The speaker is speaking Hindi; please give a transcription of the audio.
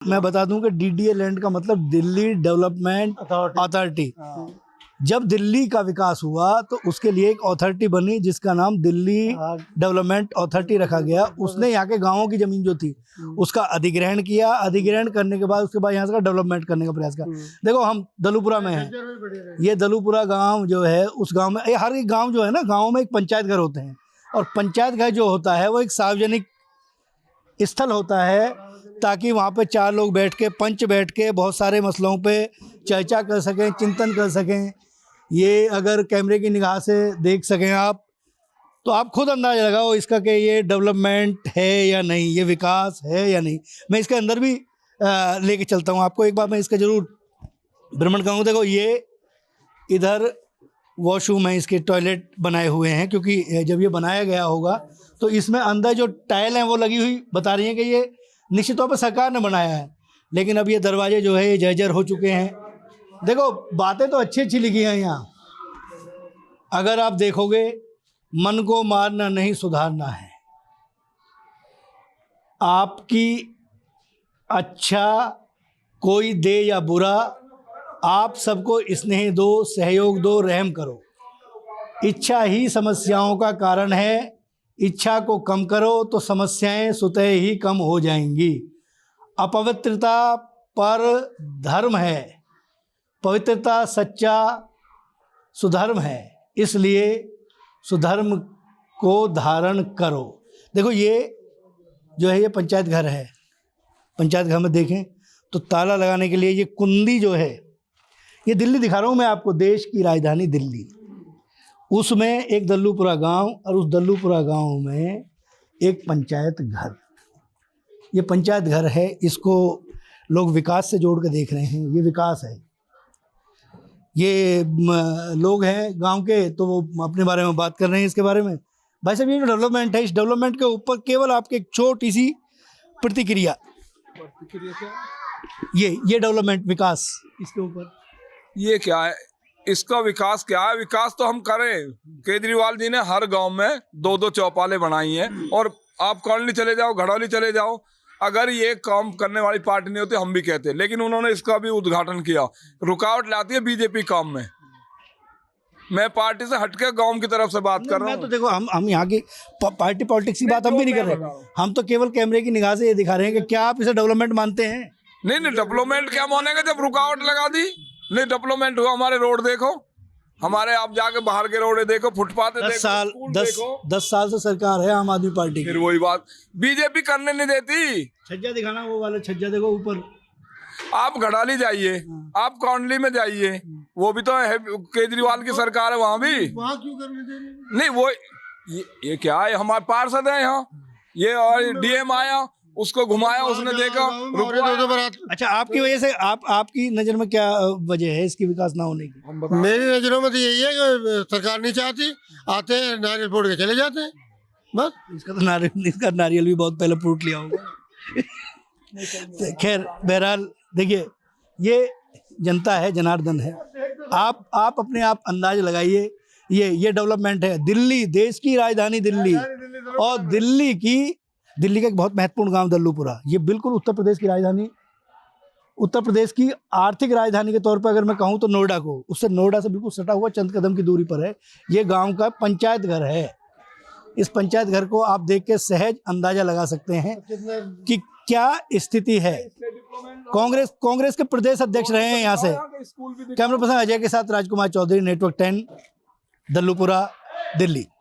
मैं बता दूं कि डीडीए लैंड का मतलब दिल्ली डेवलपमेंट अथॉरिटी। जब दिल्ली का विकास हुआ तो उसके लिए एक अथॉरिटी बनी जिसका नाम दिल्ली डेवलपमेंट अथॉरिटी रखा गया। उसने यहाँ के गांवों की ज़मीन जो थी उसका अधिग्रहण किया। अधिग्रहण करने के बाद उसके बाद यहाँ से डेवलपमेंट करने का प्रयास किया। देखो हम दलूपुरा में हैं, ये दलूपुरा गांव जो है, उस गांव में हर एक गांव जो है ना, गाँव में एक पंचायत घर होते हैं और पंचायत घर जो होता है वो एक सार्वजनिक स्थल होता है ताकि वहाँ पे चार लोग बैठ के, पंच बैठ के बहुत सारे मसलों पे चर्चा कर सकें, चिंतन कर सकें। ये अगर कैमरे की निगाह से देख सकें आप, तो आप खुद अंदाजा लगाओ इसका कि ये डेवलपमेंट है या नहीं, ये विकास है या नहीं। मैं इसके अंदर भी लेके चलता हूँ आपको, एक बार मैं इसका ज़रूर भ्रमण करूँ। देखो ये इधर वॉशरूम है, इसके टॉयलेट बनाए हुए हैं, क्योंकि जब ये बनाया गया होगा तो इसमें अंदर जो टाइल हैं वो लगी हुई बता रही हैं कि ये निश्चित तौर पर सरकार ने बनाया है, लेकिन अब ये दरवाजे जो है ये जर्जर हो चुके हैं। देखो बातें तो अच्छी अच्छी लिखी हैं यहाँ, अगर आप देखोगे, मन को मारना नहीं सुधारना है। आपकी अच्छा कोई दे या बुरा, आप सबको स्नेह दो, सहयोग दो, रहम करो। इच्छा ही समस्याओं का कारण है, इच्छा को कम करो तो समस्याएं स्वतः ही कम हो जाएंगी। अपवित्रता पर धर्म है, पवित्रता सच्चा सुधर्म है, इसलिए सुधर्म को धारण करो। देखो ये जो है ये पंचायत घर है। पंचायत घर में देखें तो ताला लगाने के लिए ये कुंडी जो है, ये दिल्ली दिखा रहा हूँ मैं आपको, देश की राजधानी दिल्ली, उसमें एक दल्लूपुरा गांव और उस दल्लूपुरा गांव में एक पंचायत घर। ये पंचायत घर है, इसको लोग विकास से जोड़ के देख रहे हैं, ये विकास है। ये लोग हैं गांव के तो वो अपने बारे में बात कर रहे हैं इसके बारे में। भाई साहब ये जो डेवलपमेंट है, इस डेवलपमेंट के ऊपर केवल आपकी एक छोटी सी प्रतिक्रिया क्या? ये डेवलपमेंट विकास, इसके ऊपर ये क्या है, इसका विकास क्या है? विकास तो हम करें, केजरीवाल जी ने हर गांव में 2-2 चौपाले बनाई हैं। और आप कॉलोनी चले जाओ, घड़ौली चले जाओ, अगर ये काम करने वाली पार्टी नहीं होती हम भी कहते, लेकिन उन्होंने इसका भी उद्घाटन किया। रुकावट लाती है बीजेपी काम में। मैं पार्टी से हटके गांव की तरफ से बात कर रहा हूँ। तो देखो हम यहाँ की पार्टी पॉलिटिक्स की बात हम भी नहीं कर रहे, हम तो केवल कैमरे की निगाह से ये दिखा रहे हैं कि क्या आप इसे डेवलपमेंट मानते हैं? नहीं, डेवलपमेंट क्या मानेंगे जब रुकावट लगा दी? नहीं डेवलपमेंट हुआ। हमारे रोड देखो, हमारे आप जाके बाहर के रोड देखो, फुटपाथ देखो, 10 साल से सरकार है आम आदमी पार्टी की। फिर वही बात, बीजेपी करने नहीं देती। छज्जा दिखाना, वो वाला छज्जा देखो ऊपर। आप घड़ाली जाइए, आप कौंडली में जाइए, वो भी तो है, केजरीवाल की सरकार है, वहाँ भी वहाँ क्यों करने दे रहे? नहीं वो ये क्या है, हमारे पार्षद है यहाँ, ये और डीएम आया, उसको घुमाया, उसने देखा। अच्छा, आपकी वजह से आपकी नजर में क्या वजह है इसकी विकास ना होने की? मेरी नजरों में तो यही है कि सरकार नहीं चाहती, आते हैं नारियल फोड़ के चले जाते हैं, बस। इसका नारियल भी बहुत पहले फूट लिया होगा। खैर बहरहाल देखिए, ये जनता है, जनार्दन है। आप अपने आप अंदाज लगाइए, ये डेवलपमेंट है। दिल्ली, देश की राजधानी दिल्ली, और दिल्ली का एक बहुत महत्वपूर्ण गांव दल्लूपुरा, ये बिल्कुल उत्तर प्रदेश की राजधानी, उत्तर प्रदेश की आर्थिक राजधानी के तौर पर अगर मैं कहूँ तो नोएडा को, उससे नोएडा से बिल्कुल सटा हुआ चंद कदम की दूरी पर है। ये गांव का पंचायत घर है। इस पंचायत घर को आप देख के सहज अंदाजा लगा सकते हैं कि क्या स्थिति है। कांग्रेस के प्रदेश अध्यक्ष रहे हैं यहाँ से। कैमरा पर्सन अजय के साथ राजकुमार चौधरी, नेटवर्क 10, दल्लूपुरा, दिल्ली।